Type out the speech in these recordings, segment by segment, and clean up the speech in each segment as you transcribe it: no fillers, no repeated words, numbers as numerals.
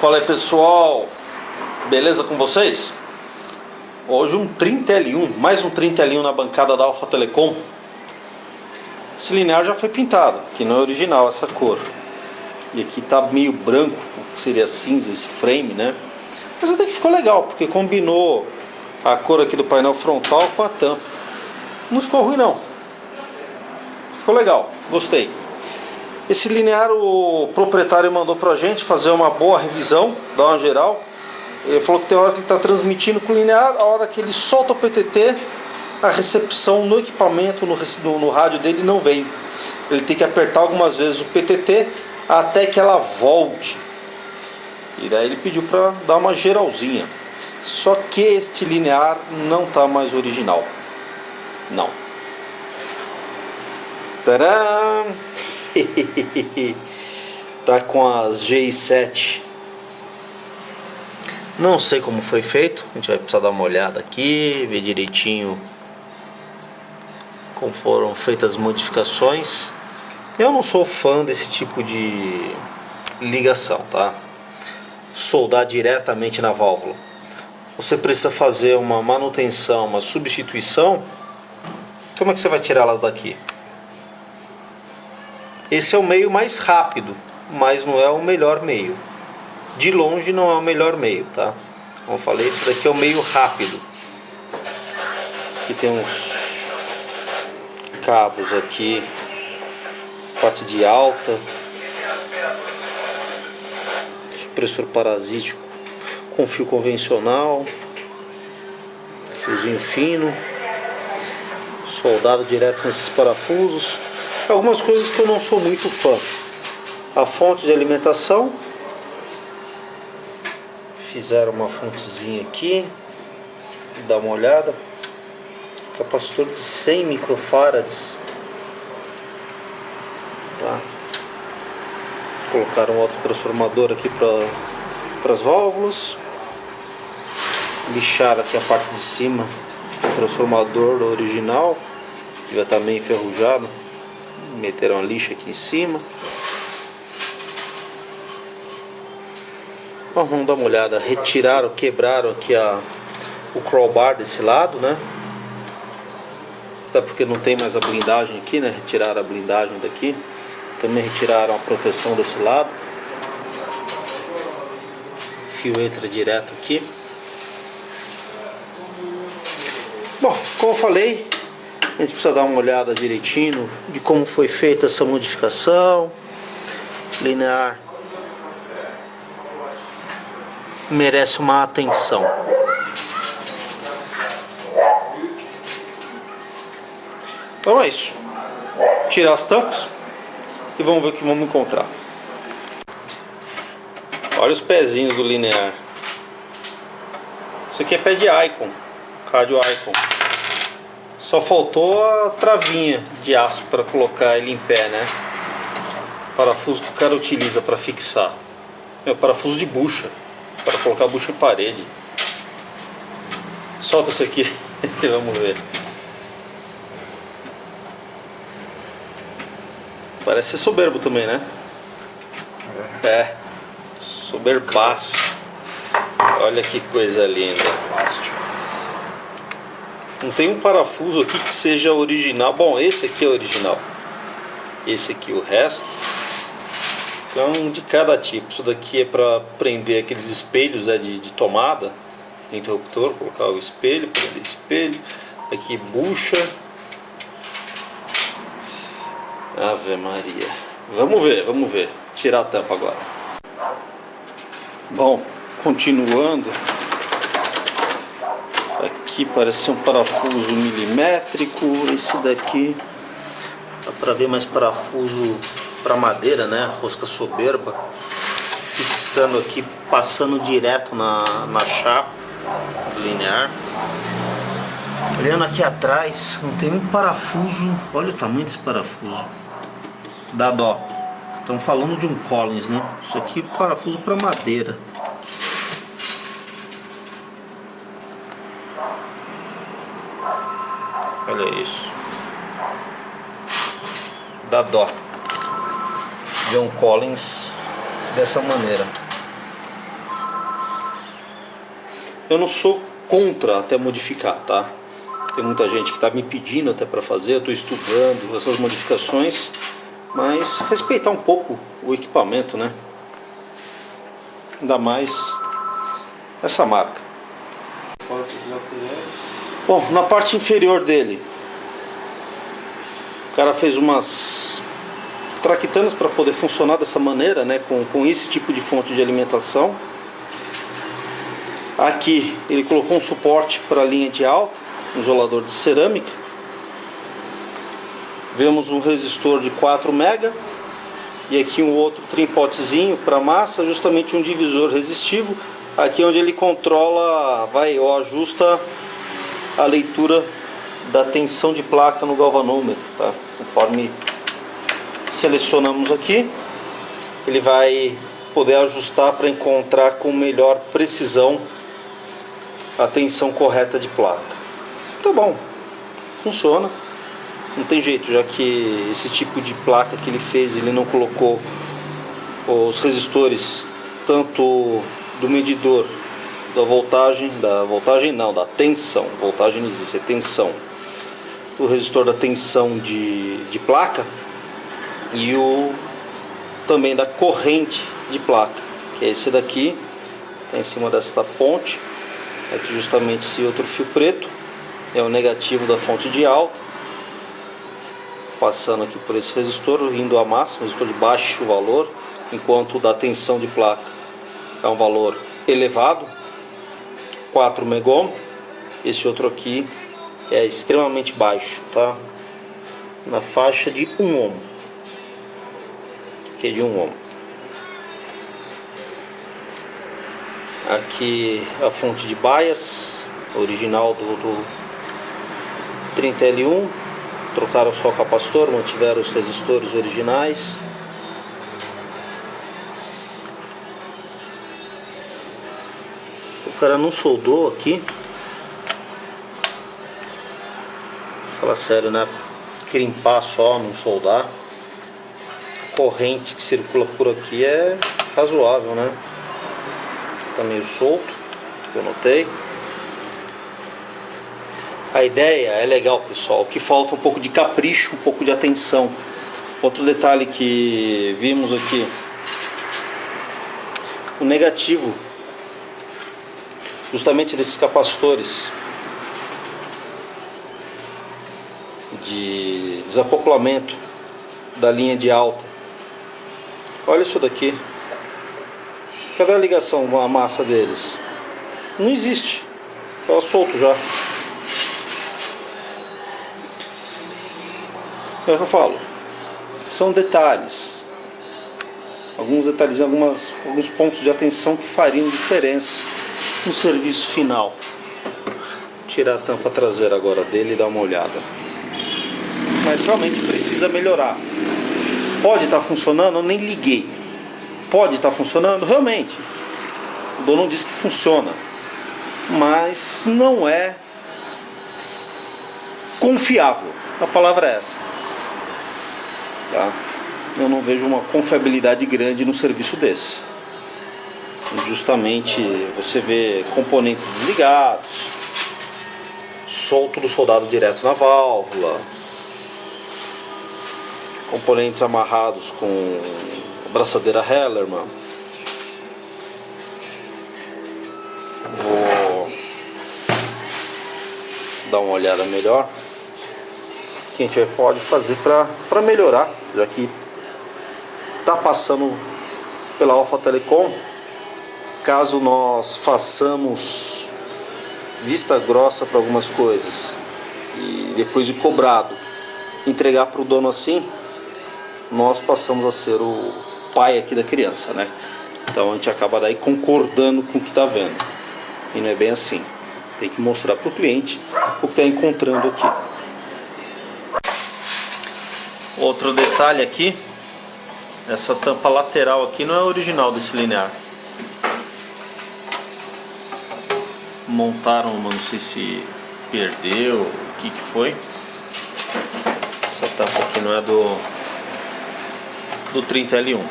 Fala aí pessoal, beleza com vocês? Hoje um 30L1, mais um 30L1 na bancada da Alpha Telecom. Esse linear já foi pintado, que não é original essa cor. E aqui tá meio branco, que seria cinza esse frame, né? Mas até que ficou legal, porque combinou a cor aqui do painel frontal com a tampa. Não ficou ruim não. Ficou legal, gostei. Esse linear o proprietário mandou pra gente fazer uma boa revisão, dar uma geral. Ele falou que tem hora que ele está transmitindo com o linear, a hora que ele solta o PTT, a recepção no equipamento, no rádio dele não vem. Ele tem que apertar algumas vezes o PTT até que ela volte. E daí ele pediu para dar uma geralzinha. Só que este linear não está mais original. Não. Tcharam! Tá com as GI7. Não sei como foi feito. A gente vai precisar dar uma olhada aqui, ver direitinho como foram feitas as modificações. Eu não sou fã desse tipo de ligação, tá? Soldar diretamente na válvula. Você precisa fazer uma manutenção, uma substituição. Como é que você vai tirar elas daqui? Esse é o meio mais rápido, mas não é o melhor meio. De longe não é o melhor meio, tá? Como eu falei, esse daqui é o meio rápido. Aqui tem uns cabos aqui, parte de alta, supressor parasítico com fio convencional, fiozinho fino, soldado direto nesses parafusos. Algumas coisas que eu não sou muito fã. A fonte de alimentação, fizeram uma fontezinha aqui, dá uma olhada. Capacitor de 100 microfarads, tá? Colocaram outro transformador aqui para as válvulas. Lixaram aqui a parte de cima do transformador original, que já está meio enferrujado. Meteram a lixa aqui em cima. Bom, vamos dar uma olhada. Retiraram, quebraram aqui o crowbar desse lado, né? Até porque não tem mais a blindagem aqui, né? Retiraram a blindagem daqui. Também retiraram a proteção desse lado. O fio entra direto aqui. Bom, como eu falei, a gente precisa dar uma olhada direitinho de como foi feita essa modificação. Linear merece uma atenção. Então é isso. Tirar as tampas e vamos ver o que vamos encontrar. Olha os pezinhos do linear. Isso aqui é pé de Icon, rádio Icon. Só faltou a travinha de aço para colocar ele em pé, né? Parafuso que o cara utiliza para fixar. É parafuso de bucha, para colocar a bucha em parede. Solta isso aqui e vamos ver. Parece ser soberbo também, né? É, soberbaço. Olha que coisa linda. Não tem um parafuso aqui que seja original. Bom, esse aqui é original. Esse aqui, o resto. Então, de cada tipo. Isso daqui é para prender aqueles espelhos, né, de tomada, de interruptor. Colocar o espelho, prender espelho. Aqui, bucha. Ave Maria. Vamos ver. Tirar a tampa agora. Bom, continuando. Aqui parece um parafuso milimétrico. Esse daqui dá para ver mais parafuso para madeira, né? Rosca soberba. Fixando aqui, passando direto na chapa do linear. Olhando aqui atrás, não tem um parafuso. Olha o tamanho desse parafuso. Dá dó. Estamos falando de um Collins, né? Isso aqui é parafuso para madeira. Olha isso. Dá dó. De um Collins dessa maneira. Eu não sou contra até modificar, tá? Tem muita gente que está me pedindo até para fazer, eu estou estudando essas modificações, mas respeitar um pouco o equipamento, né? Ainda mais essa marca. Bom, na parte inferior dele, o cara fez umas traquitanas para poder funcionar dessa maneira, né? Com esse tipo de fonte de alimentação. Aqui ele colocou um suporte para a linha de alta, um isolador de cerâmica. Vemos um resistor de 4 mega e aqui um outro trimpotezinho para massa, justamente um divisor resistivo. Aqui onde ele controla, ou ajusta a leitura da tensão de placa no galvanômetro, tá? Conforme selecionamos aqui, ele vai poder ajustar para encontrar com melhor precisão a tensão correta de placa. Tá bom, funciona, não tem jeito, já que esse tipo de placa que ele fez, ele não colocou os resistores tanto do medidor da tensão, voltagem não existe, é tensão, o resistor da tensão de placa e também da corrente de placa, que é esse daqui, está em cima desta ponte. Aqui justamente esse outro fio preto é o negativo da fonte de alta, passando aqui por esse resistor, indo a máximo, resistor de baixo valor, enquanto o da tensão de placa é um valor elevado, 4 megohm. Esse outro aqui é extremamente baixo, tá? Na faixa de 1 ohm, que é de 1 ohm. Aqui a fonte de bias original do 30L1, trocaram só o capacitor, mantiveram os resistores originais. O cara não soldou aqui, fala sério, né? Crimpar só, não soldar. A corrente que circula por aqui é razoável, né? Tá meio solto, que eu notei. A ideia é legal, pessoal. O que falta um pouco de capricho, um pouco de atenção. Outro detalhe que vimos aqui, o negativo justamente desses capacitores de desacoplamento da linha de alta. Olha isso daqui. Cadê a ligação, a massa deles? Não existe. Estava solto já. É o que eu falo. São detalhes. Alguns detalhes, alguns pontos de atenção que fariam diferença no serviço final. Vou tirar a tampa traseira agora dele e dar uma olhada. Mas realmente precisa melhorar. Pode estar funcionando? Eu nem liguei. Pode estar funcionando? Realmente. O dono diz que funciona. Mas não é confiável. A palavra é essa. Tá? Eu não vejo uma confiabilidade grande no serviço desse. Justamente você vê componentes desligados, tudo soldado direto na válvula, componentes amarrados com braçadeira Hellerman. Vou dar uma olhada melhor o que a gente pode fazer para melhorar, já que está passando pela Alpha Telecom. Caso nós façamos vista grossa para algumas coisas e depois de cobrado entregar para o dono assim, nós passamos a ser o pai aqui da criança, né? Então a gente acaba daí concordando com o que está vendo, e não é bem assim. Tem que mostrar para o cliente o que está encontrando aqui. Outro detalhe aqui, essa tampa lateral aqui não é original desse linear. Montaram, não sei se perdeu, o que foi. Essa tampa aqui não é do 30L1.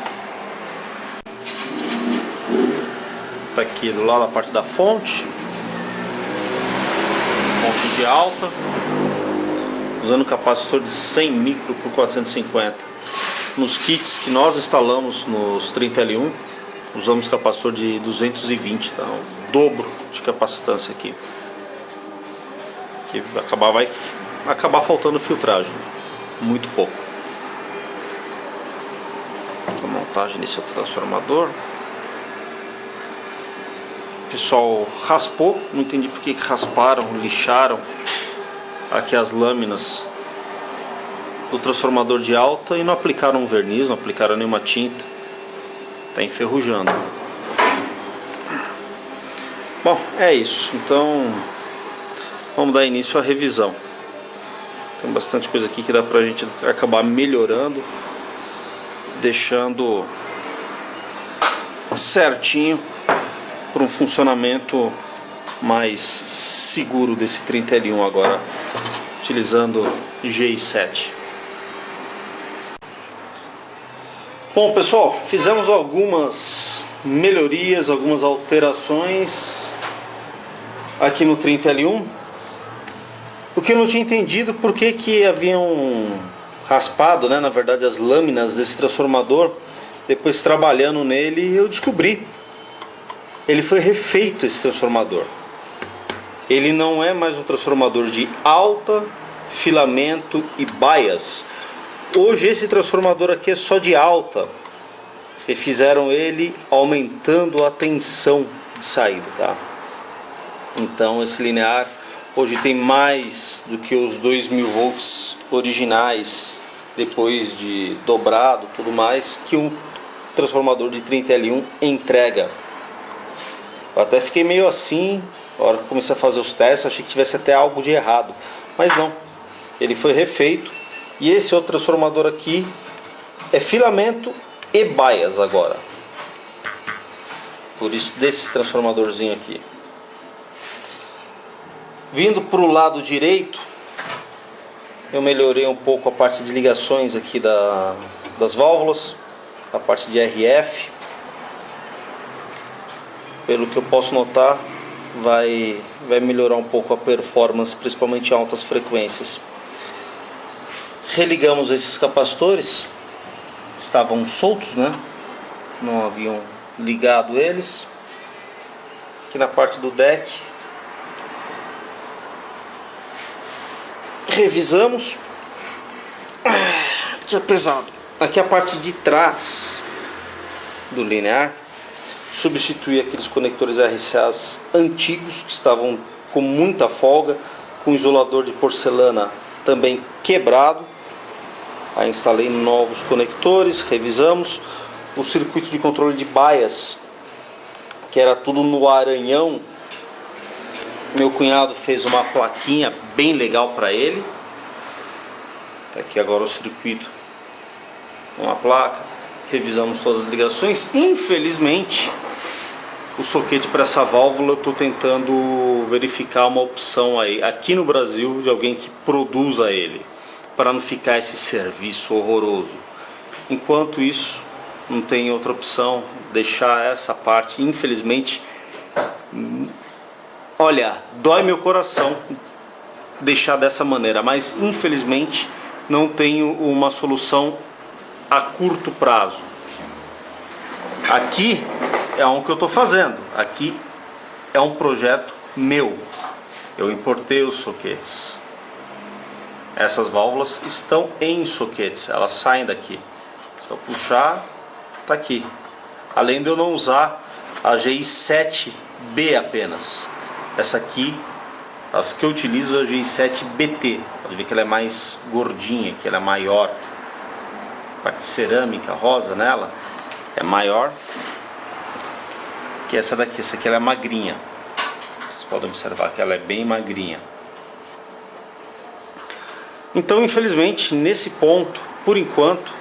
Tá aqui do lado da parte da fonte. de alta, usando capacitor de 100 micro por 450. Nos kits que nós instalamos nos 30L1, usamos capacitor de 220, tá? O dobro de capacitância aqui. Que vai acabar faltando filtragem, muito pouco. A montagem desse transformador. O pessoal raspou, não entendi por que rasparam, lixaram aqui as lâminas do transformador de alta e não aplicaram um verniz, não aplicaram nenhuma tinta. Está enferrujando. Bom, é isso. Então vamos dar início à revisão. Tem bastante coisa aqui que dá pra gente acabar melhorando, deixando certinho para um funcionamento mais seguro desse 30L1 agora, utilizando GI7. Bom, pessoal, fizemos algumas melhorias, algumas alterações aqui no 30L1. Porque eu não tinha entendido por que haviam raspado, né, na verdade, as lâminas desse transformador. Depois, trabalhando nele, eu descobri. Ele foi refeito, esse transformador. Ele não é mais um transformador de alta, filamento e bias. Hoje esse transformador aqui é só de alta. Refizeram ele aumentando a tensão de saída, tá? Então esse linear hoje tem mais do que os 2000 volts originais, depois de dobrado tudo mais, que um transformador de 30L1 entrega. Eu até fiquei meio assim, na hora que comecei a fazer os testes, achei que tivesse até algo de errado, mas não, ele foi refeito. E esse outro transformador aqui é filamento e bias agora, por isso desse transformadorzinho aqui. Vindo para o lado direito, eu melhorei um pouco a parte de ligações aqui das válvulas, a parte de RF. Pelo que eu posso notar, vai melhorar um pouco a performance, principalmente em altas frequências. Religamos esses capacitores, estavam soltos, né? Não haviam ligado eles. Aqui na parte do deck, revisamos. Aqui é pesado. Aqui a parte de trás do linear, substituí aqueles conectores RCAs antigos que estavam com muita folga, com isolador de porcelana também quebrado. Aí instalei novos conectores, revisamos o circuito de controle de bias, que era tudo no aranhão. Meu cunhado fez uma plaquinha bem legal para ele. Tá aqui agora o circuito, uma placa. Revisamos todas as ligações. Infelizmente, o soquete para essa válvula eu estou tentando verificar uma opção aí aqui no Brasil de alguém que produza ele, para não ficar esse serviço horroroso. Enquanto isso, não tem outra opção, deixar essa parte. Infelizmente, olha, dói meu coração deixar dessa maneira, mas infelizmente não tenho uma solução a curto prazo. Aqui é um que eu estou fazendo, aqui é um projeto meu. Eu importei os soquetes. Essas válvulas estão em soquetes, elas saem daqui. Se eu puxar, tá aqui. Além de eu não usar a GI7B apenas. Essa aqui, as que eu utilizo, é a GI7BT. Pode ver que ela é mais gordinha, que ela é maior. A parte cerâmica rosa nela é maior que essa daqui. Essa aqui ela é magrinha. Vocês podem observar que ela é bem magrinha. Então, infelizmente, nesse ponto, por enquanto,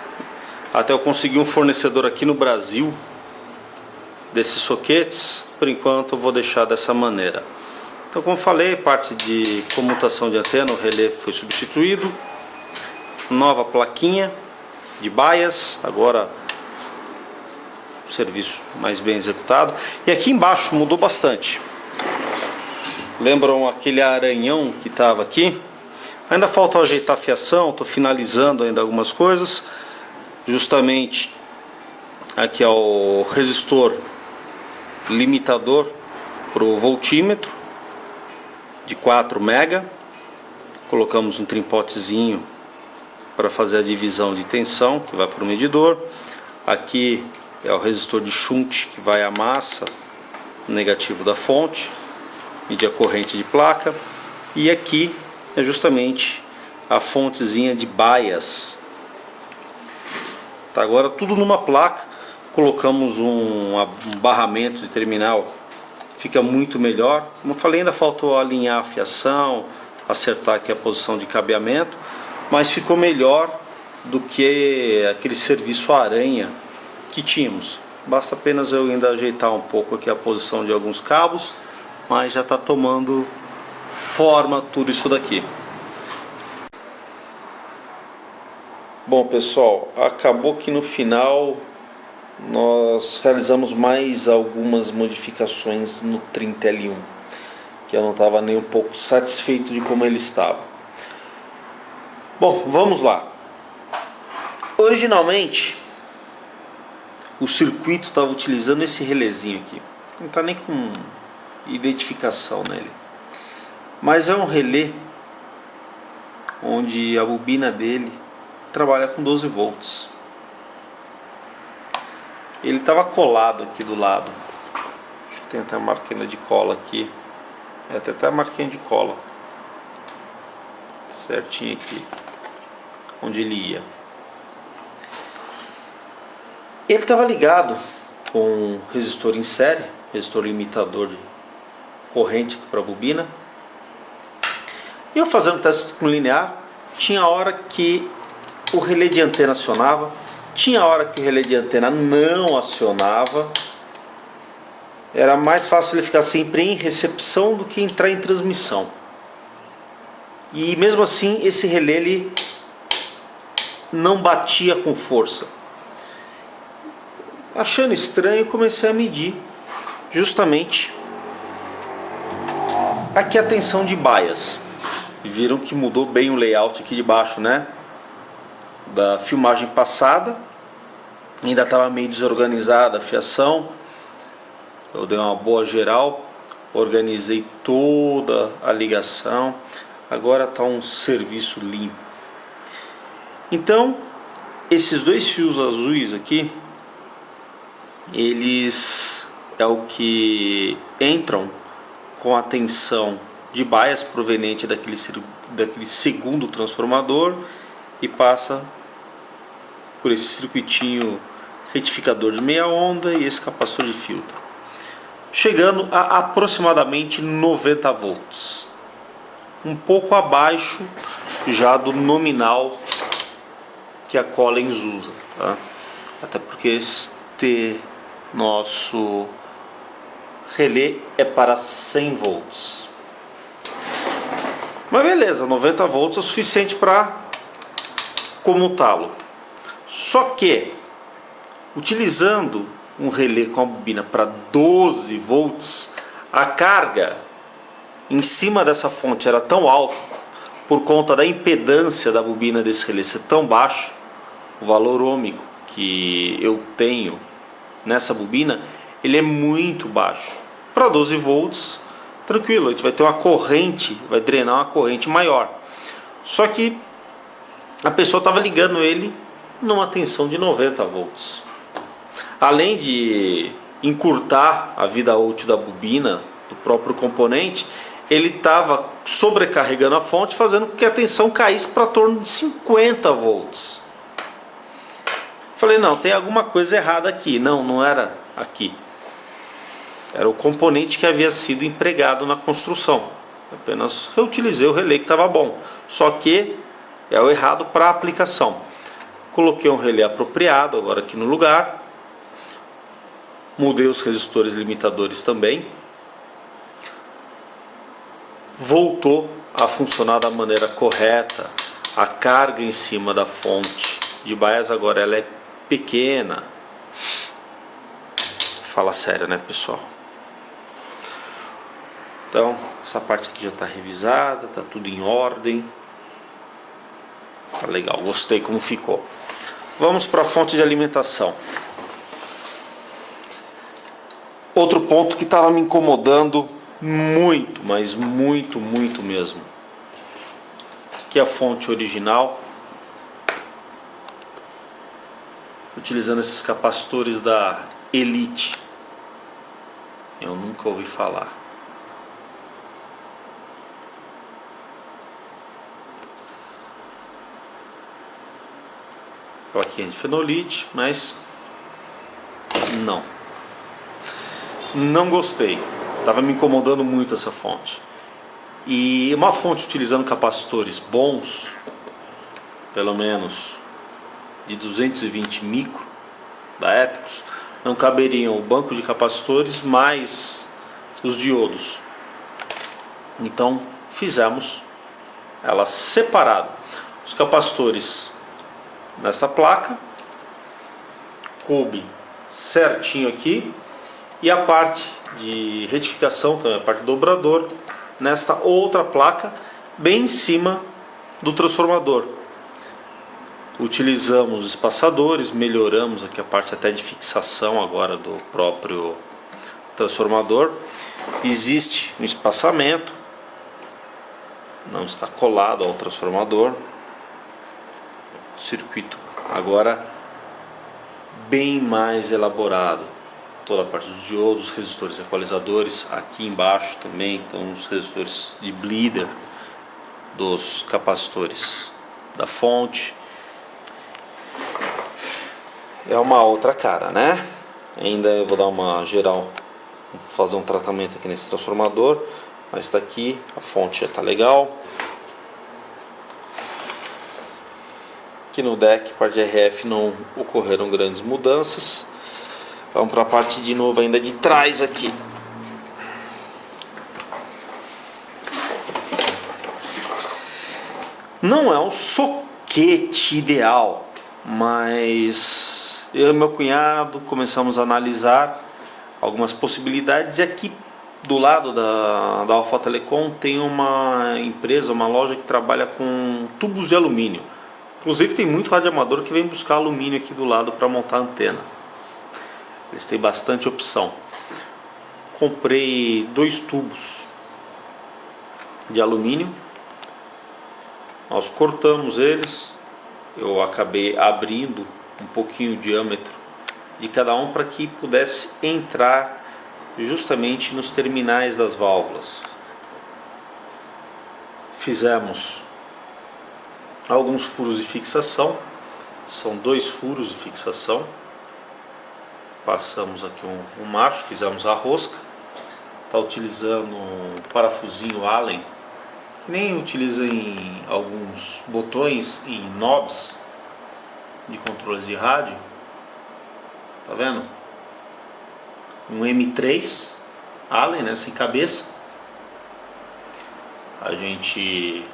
até eu conseguir um fornecedor aqui no Brasil desses soquetes, por enquanto eu vou deixar dessa maneira. Então, como falei, parte de comutação de antena, o relé foi substituído, nova plaquinha de bias, agora o serviço mais bem executado. E aqui embaixo mudou bastante. Lembram aquele aranhão que estava aqui? Ainda falta ajeitar a fiação, estou finalizando ainda algumas coisas. Justamente aqui é o resistor limitador para o voltímetro de 4 mega. Colocamos um trimpotezinho para fazer a divisão de tensão que vai para o medidor. Aqui é o resistor de shunt que vai à massa negativo da fonte, medir a corrente de placa. E aqui é justamente a fontezinha de bias. Tá, agora tudo numa placa. Colocamos um barramento de terminal, fica muito melhor. Como eu falei, ainda faltou alinhar a fiação, acertar aqui a posição de cabeamento, mas ficou melhor do que aquele serviço aranha que tínhamos. Basta apenas eu ainda ajeitar um pouco aqui a posição de alguns cabos, mas já está tomando forma tudo isso daqui. Bom, pessoal, acabou que no final nós realizamos mais algumas modificações no 30L1, que eu não estava nem um pouco satisfeito de como ele estava. Bom, vamos lá. Originalmente o circuito estava utilizando esse relézinho aqui, não está nem com identificação nele, mas é um relé onde a bobina dele trabalha com 12 volts. Ele estava colado aqui do lado. Tem até a marquinha de cola aqui. Tem até a marquinha de cola certinho aqui onde ele ia. Ele estava ligado com um resistor em série, resistor limitador de corrente para a bobina. E eu fazendo teste com linear, tinha hora que o relé de antena acionava, tinha hora que o relé de antena não acionava. Era mais fácil ele ficar sempre em recepção do que entrar em transmissão. E mesmo assim esse relé ele não batia com força. Achando estranho, comecei a medir justamente aqui a tensão de bias. E viram que mudou bem o layout aqui de baixo, né? Da filmagem passada. Ainda estava meio desorganizada a fiação. Eu dei uma boa geral, organizei toda a ligação. Agora está um serviço limpo. Então, esses dois fios azuis aqui, eles é o que entram com a tensão de bias proveniente daquele segundo transformador e passa por esse circuitinho retificador de meia onda e esse capacitor de filtro, chegando a aproximadamente 90 volts, um pouco abaixo já do nominal que a Collins usa, tá? Até porque este nosso relé é para 100 volts. Mas beleza, 90 volts é o suficiente para comutá-lo. Só que, utilizando um relé com a bobina para 12 volts, a carga em cima dessa fonte era tão alta, por conta da impedância da bobina desse relé ser tão baixa, o valor ômico que eu tenho nessa bobina, ele é muito baixo. Para 12 volts, tranquilo, a gente vai ter uma corrente, vai drenar uma corrente maior. Só que a pessoa estava ligando ele numa tensão de 90 volts. Além de encurtar a vida útil da bobina, do próprio componente, ele estava sobrecarregando a fonte, fazendo com que a tensão caísse para torno de 50 volts. Falei, não, tem alguma coisa errada aqui. Não, não era aqui. Era o componente que havia sido empregado na construção. Apenas reutilizei o relé que estava bom. Só que é o errado para a aplicação. Coloquei um relé apropriado agora aqui no lugar. Mudei os resistores limitadores também. Voltou a funcionar da maneira correta. A carga em cima da fonte de bias agora ela é pequena. Fala sério, né, pessoal? Então, Essa parte aqui já está revisada, está tudo em ordem. Tá legal, gostei como ficou. Vamos para a fonte de alimentação. Outro ponto que estava me incomodando muito, mas muito mesmo, que é a fonte original, utilizando esses capacitores da Elite. Eu nunca ouvi falar. Plaquinha de fenolite, mas não gostei. Estava me incomodando muito essa fonte. E uma fonte utilizando capacitores bons, pelo menos de 220 micro da Epicus, não caberiam o banco de capacitores mais os diodos. Então fizemos ela separada. Os capacitores nessa placa, coube certinho aqui, e a parte de retificação, também a parte do dobrador, nesta outra placa, bem em cima do transformador. Utilizamos espaçadores, melhoramos aqui a parte até de fixação agora do próprio transformador. Existe um espaçamento, não está colado ao transformador. Circuito agora bem mais elaborado, toda a parte dos diodos, resistores equalizadores, aqui embaixo também estão os resistores de bleeder dos capacitores da fonte. É uma outra cara, né? Ainda eu vou dar uma geral, fazer um tratamento aqui nesse transformador, mas está aqui, a fonte já está legal. Aqui no deck, parte de RF, não ocorreram grandes mudanças. Vamos para a parte de novo ainda de trás aqui. Não é um soquete ideal, mas eu e meu cunhado começamos a analisar algumas possibilidades. E aqui do lado da Alpha Telecom tem uma empresa, uma loja que trabalha com tubos de alumínio. Inclusive tem muito radioamador que vem buscar alumínio aqui do lado para montar a antena. Eles têm bastante opção. Comprei 2 tubos de alumínio. Nós cortamos eles. Eu acabei abrindo um pouquinho o diâmetro de cada um para que pudesse entrar justamente nos terminais das válvulas. Fizemos alguns furos de fixação, são 2 furos de fixação. Passamos aqui um macho, fizemos a rosca. Está utilizando um parafusinho Allen, que nem utiliza em alguns botões, em knobs de controles de rádio. Tá vendo? Um M3 Allen, né, sem cabeça. A gente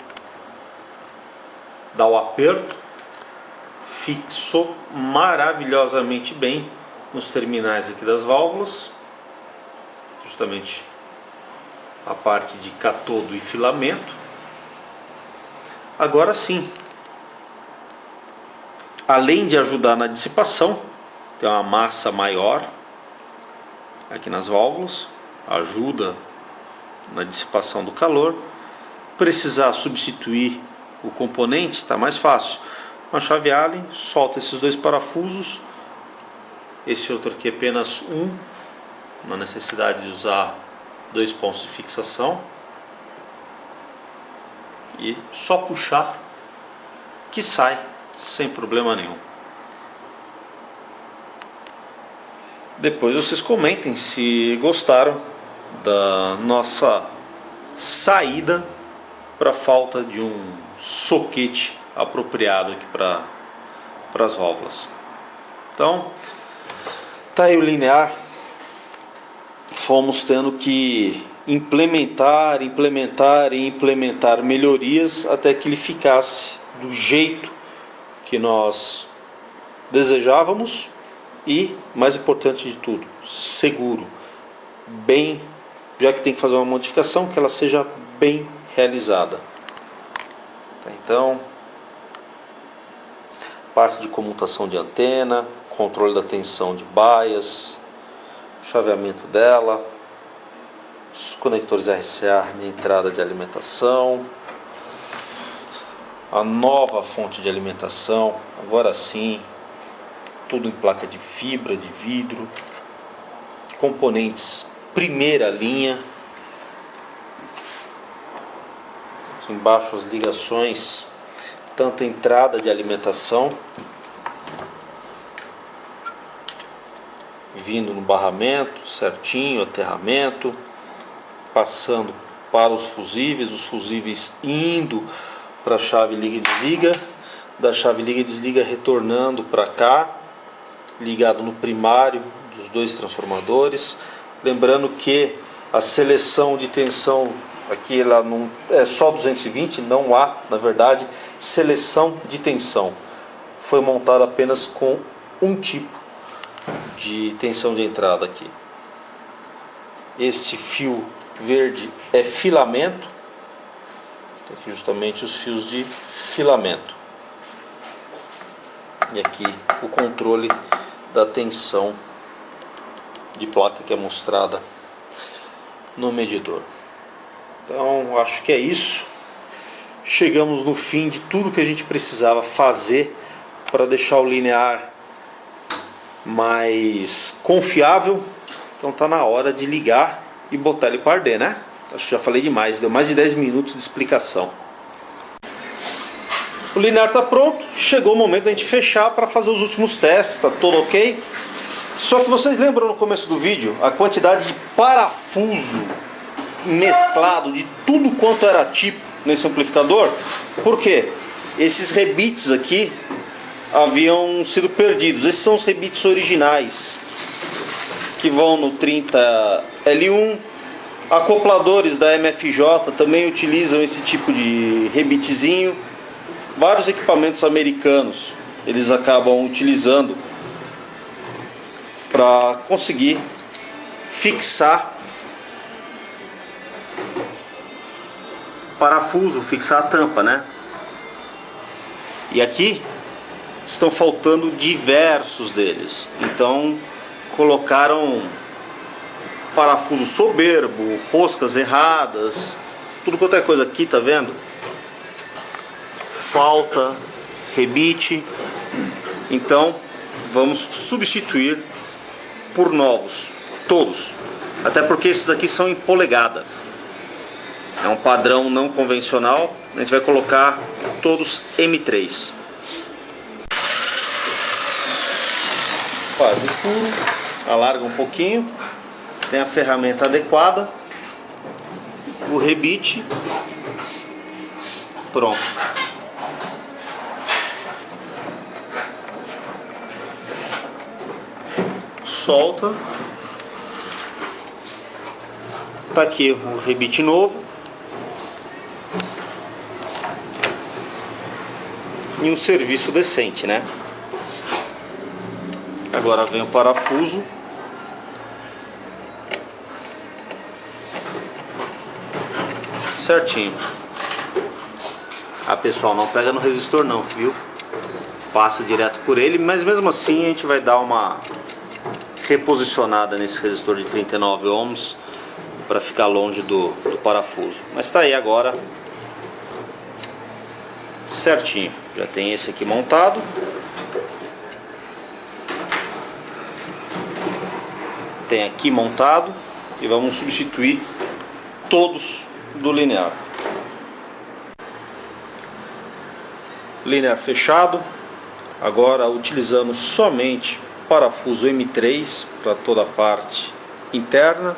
dá o aperto, fixou maravilhosamente bem nos terminais aqui das válvulas, justamente a parte de catodo e filamento. Agora sim, além de ajudar na dissipação, tem uma massa maior aqui nas válvulas, ajuda na dissipação do calor. Precisar substituir o componente, está mais fácil. Uma chave Allen, solta esses 2 parafusos. Esse outro aqui é apenas uma necessidade de usar 2 pontos de fixação. E só puxar que sai sem problema nenhum. Depois vocês comentem se gostaram da nossa saída para a falta de um soquete apropriado aqui para as válvulas. Então, tá aí o linear. Fomos tendo que implementar melhorias até que ele ficasse do jeito que nós desejávamos e, mais importante de tudo, seguro, bem já que tem que fazer uma modificação, que ela seja bem realizada. Então, parte de comutação de antena, controle da tensão de baias, chaveamento dela, os conectores RCA de entrada de alimentação, a nova fonte de alimentação, agora sim, tudo em placa de fibra, de vidro, componentes primeira linha. Aqui embaixo as ligações, tanto entrada de alimentação, vindo no barramento certinho, aterramento, passando para os fusíveis indo para a chave liga e desliga, da chave liga e desliga retornando para cá, ligado no primário dos dois transformadores. Lembrando que a seleção de tensão aqui ela não é só 220, não há, na verdade, seleção de tensão. Foi montada apenas com um tipo de tensão de entrada aqui. Este fio verde é filamento. Aqui justamente os fios de filamento. E aqui o controle da tensão de placa que é mostrada no medidor. Então acho que é isso. Chegamos no fim de tudo que a gente precisava fazer para deixar o linear mais confiável. Então tá na hora de ligar e botar ele para arder, né? Acho que já falei demais, deu mais de 10 minutos de explicação. O linear está pronto, chegou o momento da gente fechar para fazer os últimos testes, está tudo ok. Só que vocês lembram no começo do vídeo a quantidade de parafuso mesclado de tudo quanto era tipo nesse amplificador? Por quê? Esses rebites aqui haviam sido perdidos. Esses são os rebites originais que vão no 30L1. Acopladores da MFJ também utilizam esse tipo de rebitezinho. Vários equipamentos americanos eles acabam utilizando para conseguir fixar parafuso, fixar a tampa, né? E aqui estão faltando diversos deles. Então colocaram parafuso soberbo, roscas erradas, tudo quanto é coisa aqui, tá vendo? Falta rebite. Então vamos substituir por novos, todos. Até porque esses aqui são em polegada. É um padrão não convencional. A gente vai colocar todos M3. Faz o furo, alarga um pouquinho. Tem a ferramenta adequada, o rebite, pronto. Solta. Tá aqui o rebite novo. E um serviço decente, né? Agora vem o parafuso. Certinho. Pessoal, não pega no resistor não, viu? Passa direto por ele, mas mesmo assim a gente vai dar uma reposicionada nesse resistor de 39 ohms para ficar longe do parafuso. Mas está aí agora certinho. Já tem esse aqui montado. Tem aqui montado e vamos substituir todos do linear. Linear fechado. Agora utilizando somente parafuso M3 para toda a parte interna.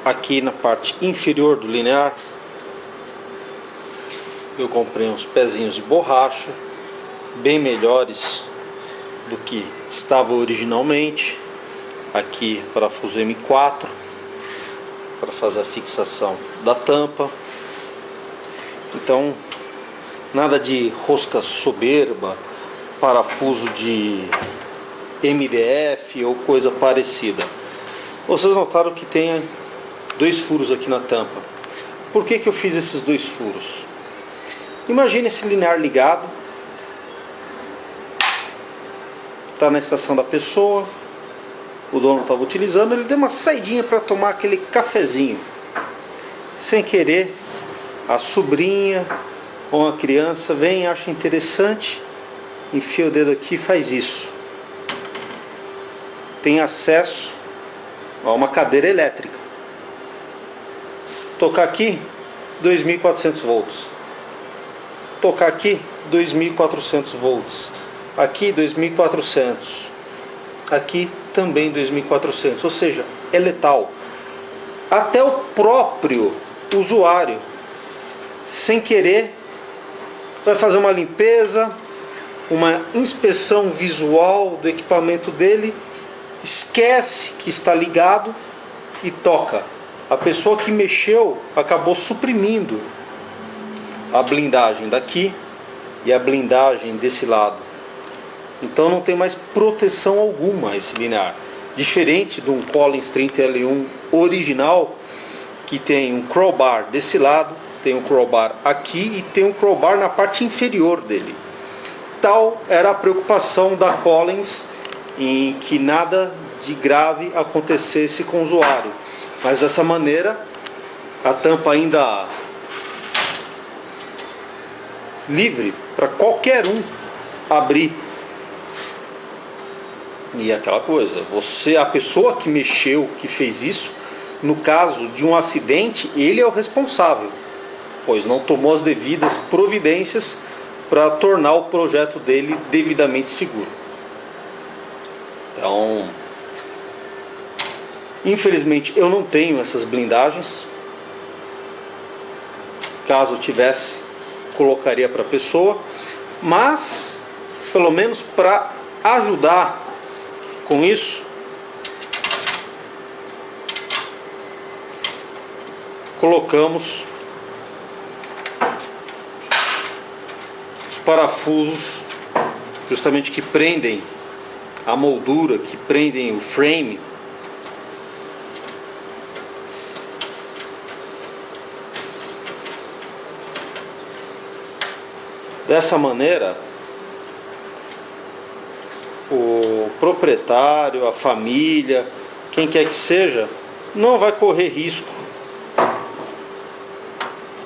Aqui na parte inferior do linear eu comprei uns pezinhos de borracha bem melhores do que estava originalmente. Aqui parafuso M4 para fazer a fixação da tampa. Então nada de rosca soberba, parafuso de MDF ou coisa parecida. Vocês notaram que tem 2 furos aqui na tampa. Por que eu fiz esses 2 furos? Imagine esse linear ligado, está na estação da pessoa, o dono estava utilizando, ele deu uma saidinha para tomar aquele cafezinho. Sem querer, a sobrinha ou a criança vem, acha interessante, enfia o dedo aqui e faz isso. Tem acesso a uma cadeira elétrica. Tocar aqui, 2.400 volts. Tocar aqui, 2.400 volts. Aqui, 2.400. Aqui também 2.400. Ou seja, é letal. Até o próprio usuário, sem querer, vai fazer uma limpeza, uma inspeção visual do equipamento dele, esquece que está ligado e toca. A pessoa que mexeu acabou suprimindo a blindagem daqui e a blindagem desse lado. Então não tem mais proteção alguma esse linear. Diferente de um Collins 30L1 original, que tem um crowbar desse lado, tem um crowbar aqui e tem um crowbar na parte inferior dele. Tal era a preocupação da Collins em que nada de grave acontecesse com o usuário. Mas dessa maneira, a tampa ainda livre para qualquer um abrir. E aquela coisa, a pessoa que mexeu, que fez isso, no caso de um acidente, ele é o responsável, pois não tomou as devidas providências para tornar o projeto dele devidamente seguro. Então, infelizmente eu não tenho essas blindagens. Caso eu tivesse, colocaria para a pessoa, mas pelo menos para ajudar com isso, colocamos os parafusos justamente que prendem a moldura, que prendem o frame. Dessa maneira, o proprietário, a família, quem quer que seja, não vai correr risco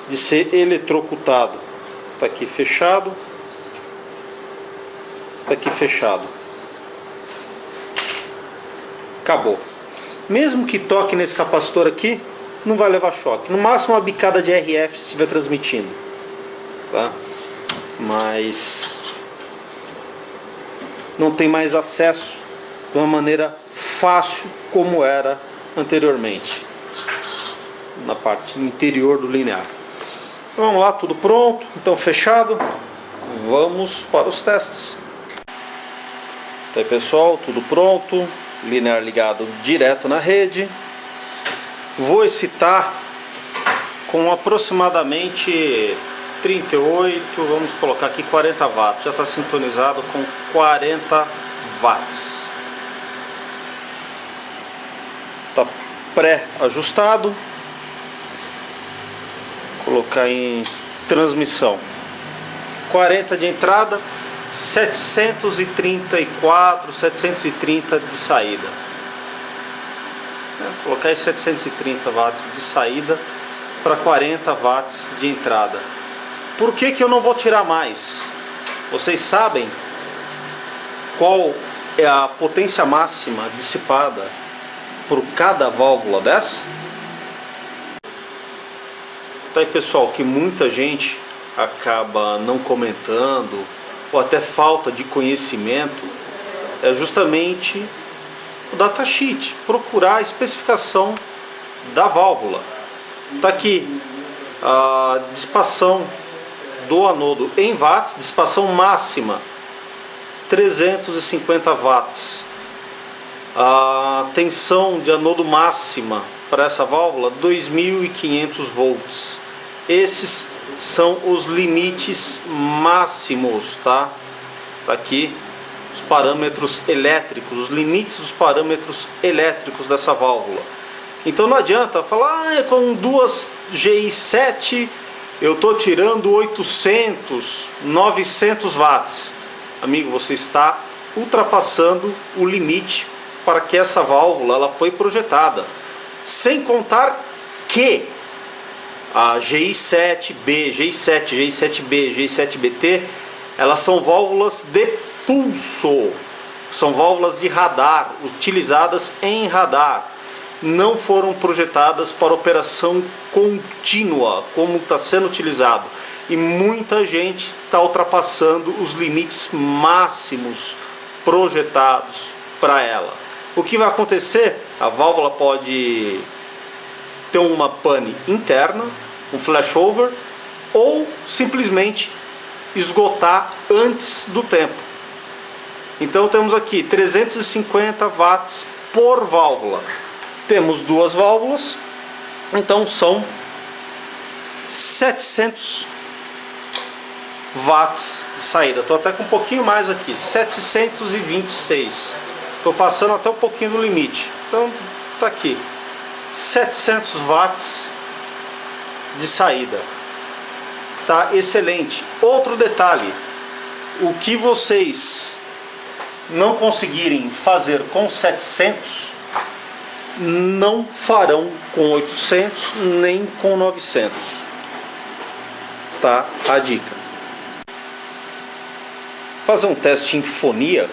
de ser eletrocutado. Está aqui fechado, está aqui fechado. Acabou. Mesmo que toque nesse capacitor aqui, não vai levar choque. No máximo uma bicada de RF se estiver transmitindo, tá? Mas não tem mais acesso de uma maneira fácil como era anteriormente na parte interior do linear. Então, vamos lá, tudo pronto, então fechado, vamos para os testes. Então aí, pessoal, tudo pronto, linear ligado direto na rede. Vou excitar com aproximadamente 38, vamos colocar aqui 40 watts, já está sintonizado com 40 watts. Está pré-ajustado. Colocar em transmissão. 40 de entrada, 734, 730 de saída. Vou colocar aí 730 watts de saída para 40 watts de entrada. Por que eu não vou tirar mais? Vocês sabem qual é a potência máxima dissipada por cada válvula dessa? Tá aí, pessoal, que muita gente acaba não comentando, ou até falta de conhecimento, é justamente o datasheet, procurar a especificação da válvula. Tá aqui a dissipação do anodo em watts, dissipação máxima 350 watts, a tensão de anodo máxima para essa válvula 2.500 volts. Esses são os limites máximos, tá? Tá aqui os parâmetros elétricos, os limites dos parâmetros elétricos dessa válvula. Então não adianta falar, com duas GI7 eu estou tirando 800, 900 watts. Amigo, você está ultrapassando o limite para que essa válvula ela foi projetada. Sem contar que a GI7B, G7, G7B, G7BT, elas são válvulas de pulso, são válvulas de radar, utilizadas em radar. Não foram projetadas para operação contínua, como está sendo utilizado. E muita gente está ultrapassando os limites máximos projetados para ela. O que vai acontecer? A válvula pode ter uma pane interna, um flashover, ou simplesmente esgotar antes do tempo. Então temos aqui 350 watts por válvula. Temos duas válvulas, então são 700 watts de saída. Estou até com um pouquinho mais aqui, 726. Estou passando até um pouquinho do limite. Então tá aqui, 700 watts de saída. Tá excelente. Outro detalhe, o que vocês não conseguirem fazer com 700, não farão com 800 nem com 900. Tá a dica. Fazer um teste em fonia,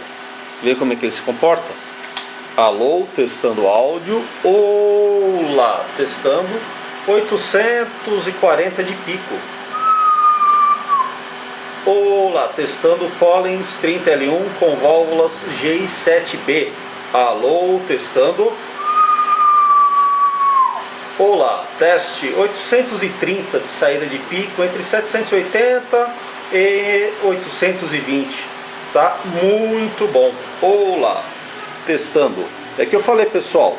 ver como é que ele se comporta. Alô, testando áudio. Olá, testando 840 de pico. Olá, testando Collins 30L1 com válvulas GI7B. Alô, testando. Olá, teste 830 de saída de pico entre 780 e 820. Tá muito bom. Olá, testando. É que eu falei, pessoal,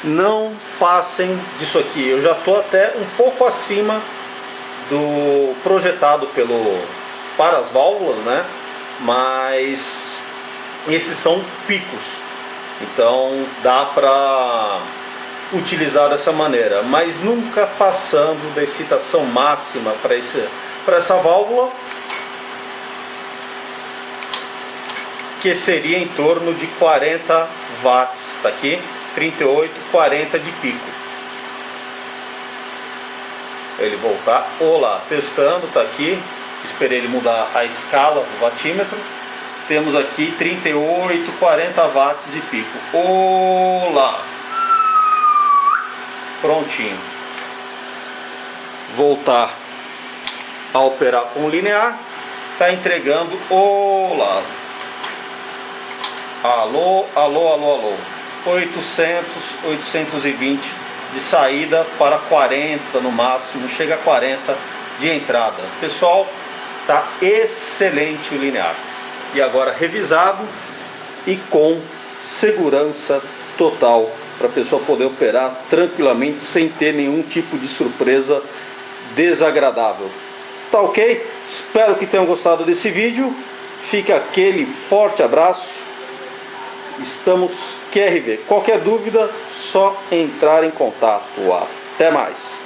não passem disso aqui. Eu já estou até um pouco acima do projetado para as válvulas, né? Mas esses são picos, então dá para utilizar dessa maneira, mas nunca passando da excitação máxima para essa válvula, que seria em torno de 40 watts. Tá aqui, 38, 40 de pico. Ele voltar. Olá, testando, tá aqui. Esperei ele mudar a escala do watímetro. Temos aqui 38, 40 watts de pico. Olá. Prontinho. Voltar a operar com linear. Tá entregando. Olá. Alô, alô, alô, alô. 800, 820 de saída para 40 no máximo. Chega a 40 de entrada. Pessoal, tá excelente o linear. E agora revisado e com segurança total para a pessoa poder operar tranquilamente sem ter nenhum tipo de surpresa desagradável. Tá ok? Espero que tenham gostado desse vídeo. Fica aquele forte abraço. Estamos QRV. Qualquer dúvida, só entrar em contato. Até mais.